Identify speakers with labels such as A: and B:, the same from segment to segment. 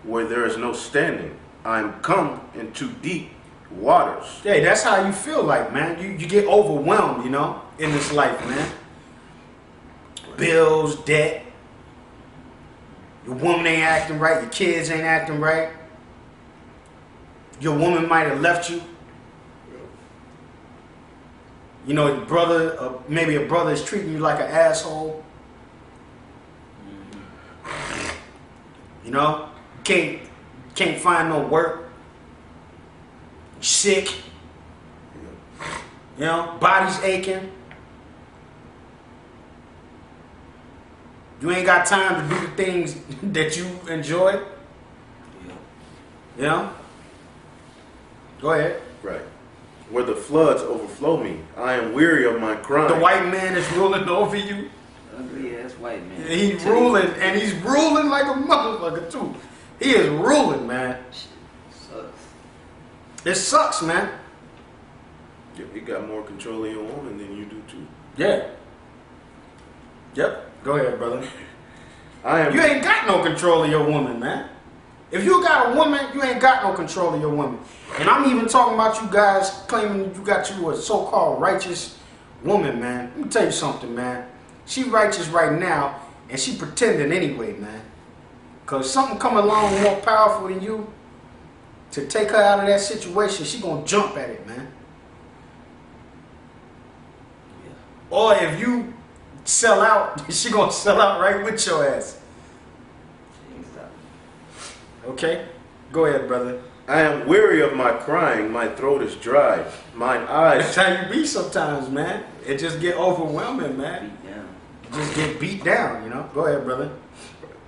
A: where there is no standing. I am come into deep waters.
B: Hey, that's how you feel like, man. You get overwhelmed, you know, in this life, man. Bills, debt. Your woman ain't acting right. Your kids ain't acting right. Your woman might have left you. You know, your brother, maybe a brother is treating you like an asshole. You know, can't find no work. Sick. You know, body's aching. You ain't got time to do the things that you enjoy. You know? Go ahead.
A: Right. Where the floods overflow me, I am weary of my crime.
B: The white man is ruling over you.
C: Yeah, that's white man.
B: He's ruling, and he's ruling like a motherfucker too. He is ruling, man.
C: Sucks.
B: It sucks, man.
A: Yeah, you got more control of your woman than you do too.
B: Yeah. Yep. Go ahead, brother.
A: You
B: ain't got no control of your woman, man. If you got a woman, you ain't got no control of your woman. And I'm even talking about you guys claiming you got you a so-called righteous woman, man. Let me tell you something, man. She righteous right now, and she pretending anyway, man. Because something come along more powerful than you to take her out of that situation, she gonna jump at it, man. Yeah. Or if you sell out, she gonna sell out right with your ass. Okay? Go ahead, brother.
A: I am weary of my crying, my throat is dry, mine eyes...
B: That's how you be sometimes, man. It just get overwhelming, man.
C: Beat down.
B: Just get beat down, you know? Go ahead, brother.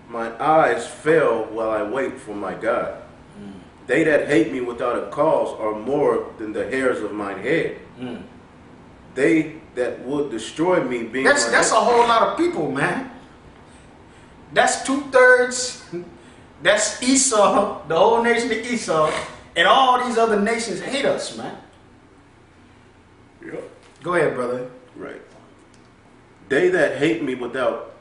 A: My eyes fail while I wait for my God. They that hate me without a cause are more than the hairs of mine head. They that would destroy me being...
B: That's a whole lot of people, man. That's 2/3. That's Esau, the whole nation of Esau, and all these other nations hate us, man.
A: Yep.
B: Go ahead, brother.
A: Right. They that hate me without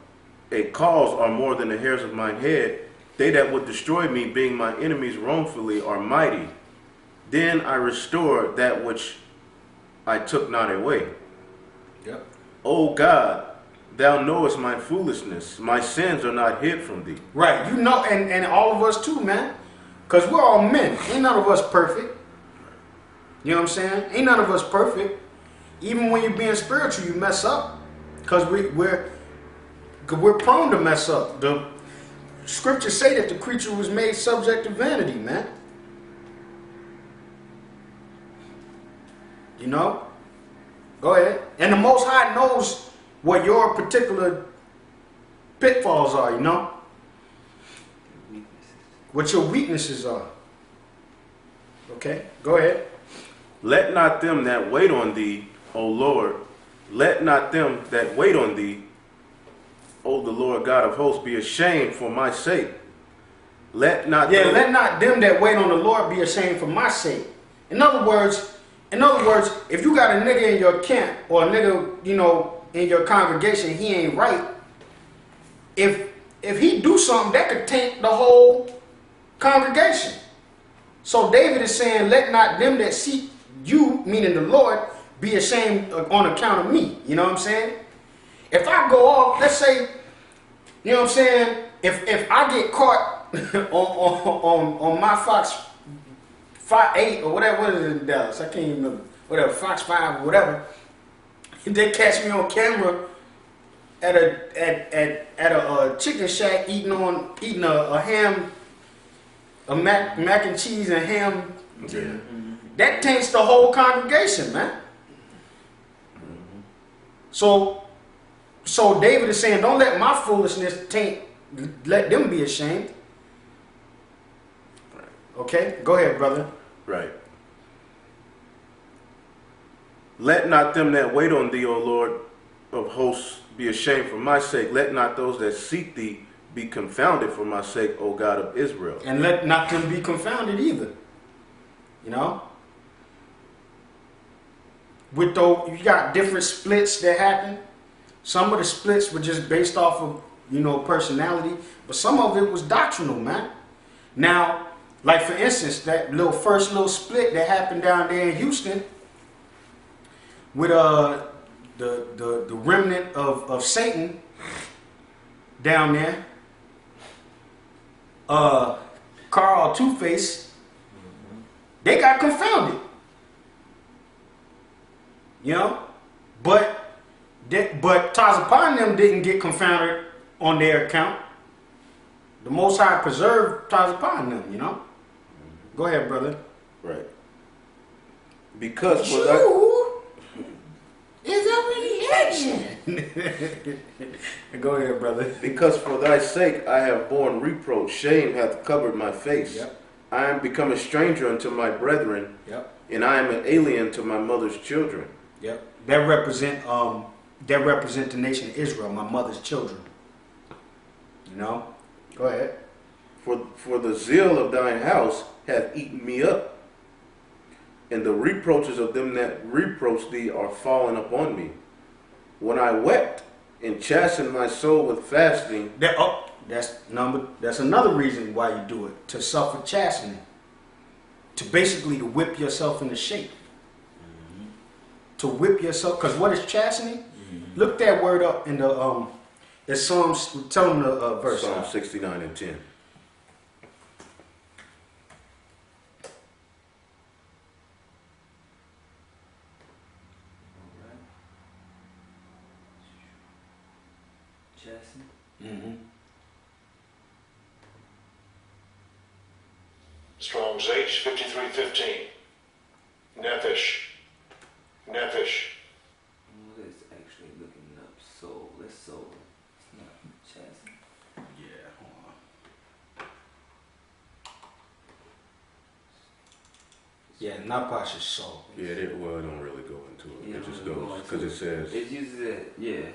A: a cause are more than the hairs of mine head. They that would destroy me, being my enemies wrongfully, are mighty. Then I restore that which I took not away.
B: Yep.
A: O God, thou knowest my foolishness. My sins are not hid from thee.
B: Right. You know, and all of us too, man. Because we're all men. Ain't none of us perfect. You know what I'm saying? Ain't none of us perfect. Even when you're being spiritual, you mess up. Because we're prone to mess up. The scriptures say that the creature was made subject to vanity, man. You know? Go ahead. And the Most High knows what your particular pitfalls are, you know? What your weaknesses are. Okay? Go ahead.
A: Let not them that wait on thee, O Lord, let not them that wait on thee, O the Lord God of hosts, be ashamed for my sake. Let not
B: let not them that wait on the Lord be ashamed for my sake. In other words, if you got a nigga in your camp or a nigga, you know, in your congregation, he ain't right. If he do something, that could taint the whole congregation. So David is saying, let not them that seek you, meaning the Lord, be ashamed on account of me. You know what I'm saying? If I go off, let's say, you know what I'm saying? If I get caught on my Fox 8 or whatever, what is it in Dallas? I can't even remember. Whatever, Fox 5 or whatever. They catch me on camera at a chicken shack eating a ham, a mac and cheese and ham.
A: Yeah.
B: That taints the whole congregation, man. So David is saying, don't let my foolishness taint. Let them be ashamed. Okay, go ahead, brother.
A: Right. Let not them that wait on thee, O Lord of hosts, be ashamed for my sake. Let not those that seek thee be confounded for my sake, O God of Israel.
B: And let not them be confounded either. You know? With though you got different splits that happen. Some of the splits were just based off of, you know, personality, but some of it was doctrinal, man. Now, like for instance, that first little split that happened down there in Houston with the remnant of Satan down there, Carl Two-Face, they got confounded. You know? But Tazapah and them didn't get confounded on their account. The Most High preserved Tazapah and them, you know? Go ahead, brother.
A: Right. Because for
B: is already action. Go ahead, brother.
A: Because for thy sake I have borne reproach, shame hath covered my face.
B: Yep.
A: I am become a stranger unto my brethren,
B: Yep.
A: and I am an alien to my mother's children.
B: Yep. That represent the nation of Israel, my mother's children. You know? Go ahead.
A: For the zeal of thine house hath eaten me up, and the reproaches of them that reproach thee are fallen upon me. When I wept and chastened my soul with fasting.
B: That's another reason why you do it, to suffer chastening, to whip yourself into shape, to whip yourself. Because what is chastening? Look that word up in the it's Psalms. Tell them the verse.
A: Psalm 69 and 10.
C: Jackson.
D: Strong's H 5315. Nephish. Nephish.
C: What is actually looking up? Soul. Let's soul. It's not Jackson.
B: Yeah. Hold on. Yeah, Napash is soul.
A: Yeah, it don't really go into it.
C: Yeah,
A: It just
C: don't really
A: goes,
C: go
A: because
C: into
A: it says,
C: It uses it. Yeah.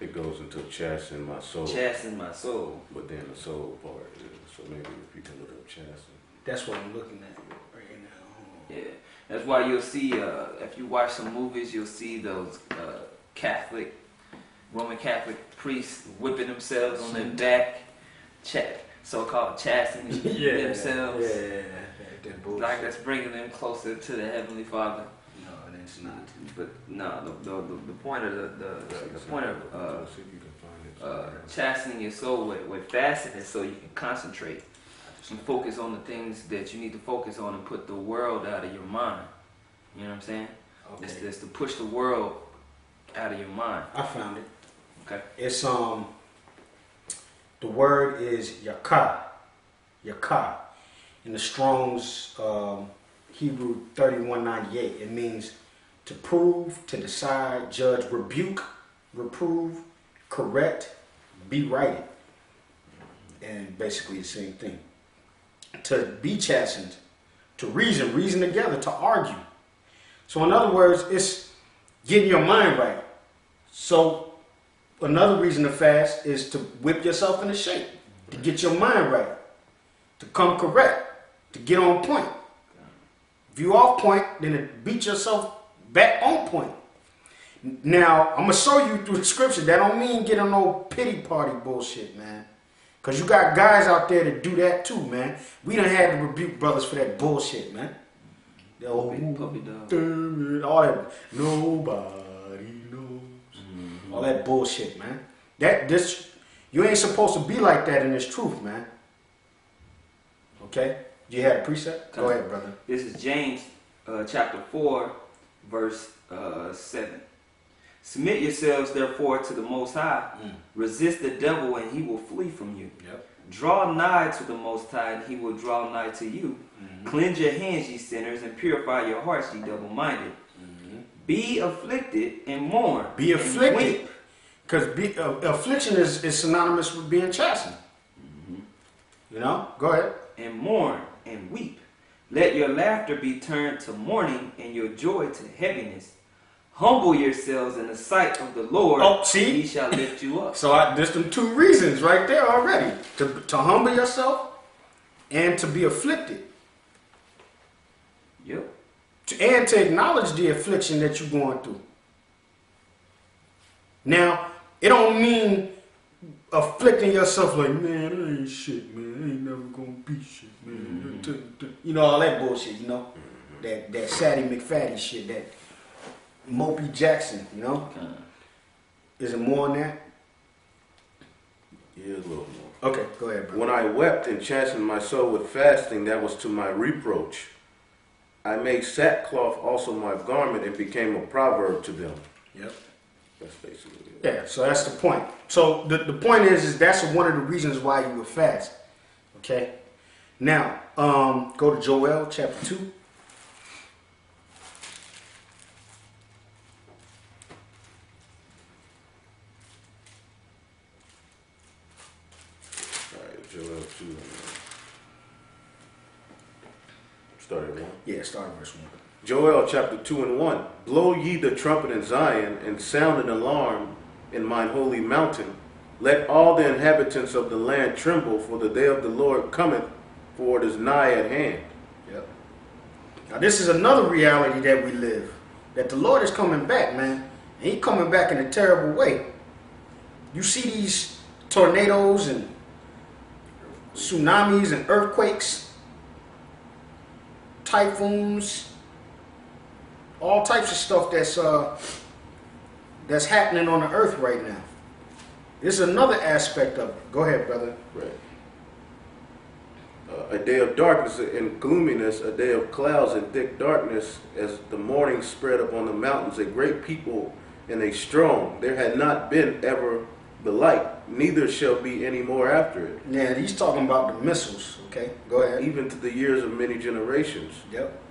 A: it goes into chasten my soul.
C: Chasten my soul.
A: But then the soul part is, so maybe if you can look up chasten.
B: That's what I'm looking at right now.
C: Yeah, that's why you'll see, if you watch some movies, you'll see those Roman Catholic priests whipping themselves on their back, so-called chastening themselves.
B: Yeah. That bullshit.
C: Like that's bringing them closer to the Heavenly Father.
B: No, it's not.
C: But no, the point of the point of
A: See if you can find it.
C: chastening your soul with fasting is so you can concentrate. You focus on the things that you need to focus on and put the world out of your mind. You know what I'm saying?
B: Okay.
C: It's to push the world out of your mind.
B: I found it.
C: Okay.
B: It's the word is yakah. Yakah. In the Strong's Hebrew 3198, it means to prove, to decide, judge, rebuke, reprove, correct, be righted. And basically the same thing. To be chastened, to reason together, to argue. So in other words, it's getting your mind right. So another reason to fast is to whip yourself into shape, to get your mind right, to come correct, to get on point. If you off point, then it beat yourself back on point. Now, I'm going to show you through the scripture. That don't mean get on no pity party bullshit, man. Because you got guys out there that do that too, man. We done had to rebuke brothers for that bullshit, man.
C: Puppy dog.
B: All that, nobody knows. All that bullshit, man. You ain't supposed to be like that in this truth, man. Okay? You had a precept? Go ahead, brother.
C: This is James chapter 4, verse 7. Submit yourselves therefore to the Most High. Resist the devil and he will flee from you.
B: Yep.
C: Draw nigh to the Most High and he will draw nigh to you. Cleanse your hands, ye sinners, and purify your hearts, ye double-minded. Be afflicted and mourn.
B: Be
C: and
B: afflicted.
C: weep.
B: Because affliction is synonymous with being chastened. You know? Go ahead.
C: And mourn and weep. Let your laughter be turned to mourning and your joy to heaviness. Humble yourselves in the sight of the Lord,
B: Oh, see?
C: and he shall lift you up.
B: So there's them two reasons right there already. To humble yourself and to be afflicted.
C: Yep.
B: And to acknowledge the affliction that you're going through. Now, it don't mean afflicting yourself like, man, I ain't shit, man. I ain't never gonna be shit, man. You know, all that bullshit, you know? That Sadie McFatty shit, that Mopey Jackson, you know? Is it more than that?
A: Yeah, a little more.
B: Okay, go ahead, bro.
A: When I wept and chastened my soul with fasting, that was to my reproach. I made sackcloth also my garment and became a proverb to them.
B: Yep.
A: That's basically it.
B: Yeah, so that's the point. So the point is that's one of the reasons why you would fast. Okay? Now, go to Joel chapter 2.
A: All right, Joel 2. Start at 1.
B: Yeah, start verse 1.
A: Joel chapter 2 and 1. Blow ye the trumpet in Zion, and sound an alarm in mine holy mountain. Let all the inhabitants of the land tremble, for the day of the Lord cometh, for it is nigh at hand.
B: Yep. Now this is another reality that we live. That the Lord is coming back, man. And He's coming back in a terrible way. You see these tornadoes and tsunamis and earthquakes, typhoons, all types of stuff that's happening on the earth right now. This is another aspect of it. Go ahead, brother.
A: Right. A day of darkness and gloominess, a day of clouds and thick darkness, as the morning spread upon the mountains, a great people and a strong. There had not been ever the like, neither shall be any more after it.
B: Yeah, he's talking about the missiles. Okay, go ahead.
A: Even to the years of many generations.
B: Yep.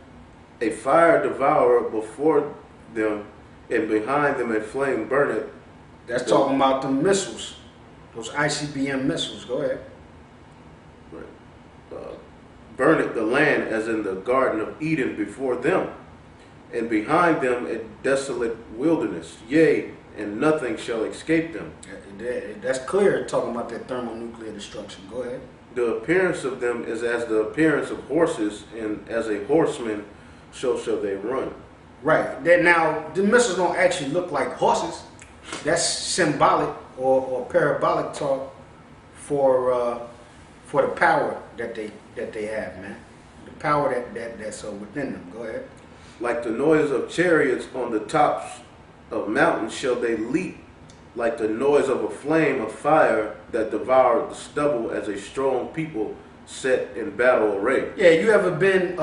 A: A fire devoured before them, and behind them a flame burneth.
B: That's talking about the missiles, those ICBM missiles. Go ahead.
A: Right. Burneth the land as in the Garden of Eden before them, and behind them a desolate wilderness. Yea, and nothing shall escape them.
B: That's clear, talking about that thermonuclear destruction. Go ahead.
A: The appearance of them is as the appearance of horses, and as a horseman, so shall they run.
B: Right. Now, the missiles don't actually look like horses. That's symbolic or parabolic talk for the power that they have, man. The power that's within them. Go ahead.
A: Like the noise of chariots on the tops of mountains shall they leap, like the noise of a flame of fire that devoured the stubble, as a strong people set in battle array.
B: Yeah, you ever been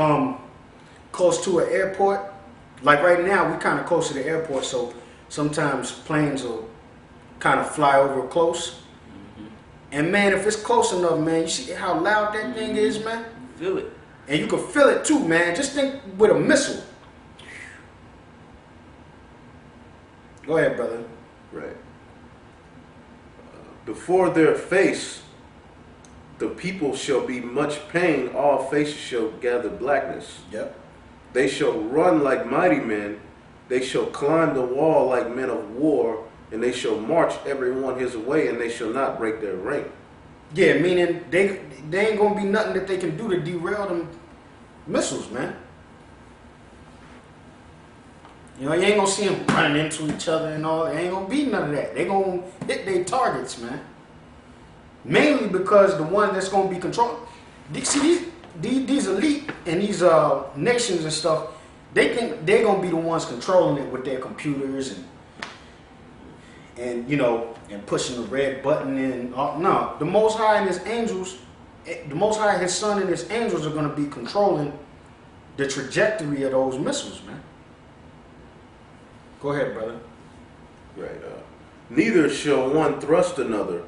B: close to an airport? Like right now, we're kind of close to the airport, so sometimes planes will kind of fly over close. And man, if it's close enough, man, you see how loud that thing is, man?
C: Feel it.
B: And you can feel it too, man. Just think with a missile. Go ahead, brother.
A: Right. Before their face, the people shall be much pain, all faces shall gather blackness.
B: Yep.
A: They shall run like mighty men, they shall climb the wall like men of war, and they shall march every one his way, and they shall not break their rank.
B: Yeah, meaning they ain't gonna be nothing that they can do to derail them missiles, man. You know, you ain't gonna see them running into each other and all. There ain't gonna be none of that. They gonna hit their targets, man. Mainly because the one that's gonna be controlled. See, these elite and these nations and stuff, they're gonna be the ones controlling it with their computers and you know, and pushing the red button and no, the Most High and His angels, the Most High, His Son and His angels are gonna be controlling the trajectory of those missiles, man. Go ahead, brother.
A: Right. Neither shall one thrust another,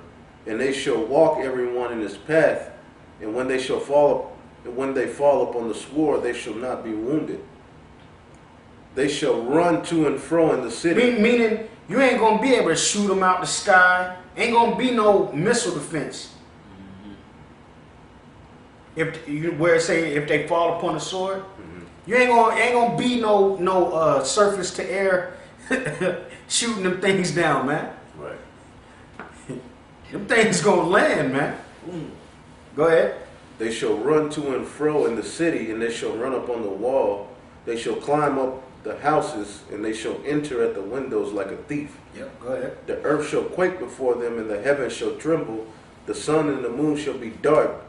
A: and they shall walk every one in his path, and when they fall upon the sword, they shall not be wounded. They shall run to and fro in the city.
B: Meaning, you ain't gonna be able to shoot them out the sky. Ain't gonna be no missile defense. If they fall upon the sword, you ain't gonna be no surface to air shooting them things down, man.
A: Right.
B: Them things gonna land, man. Go ahead.
A: They shall run to and fro in the city, and they shall run up on the wall. They shall climb up the houses, and they shall enter at the windows like a thief.
B: Yep, go ahead.
A: The earth shall quake before them, and the heavens shall tremble. The sun and the moon shall be dark,